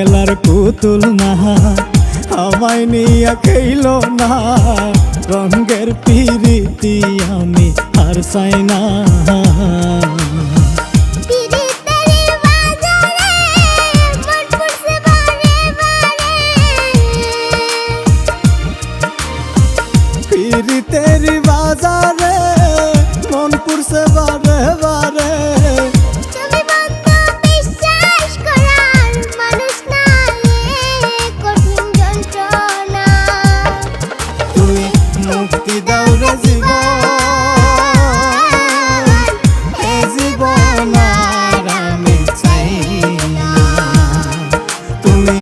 খেলার পুতুল না, আমায় নিয়ে খেইলো না, রঙের পিরিতি আমি আর চাই না। পিরিতের বাজারে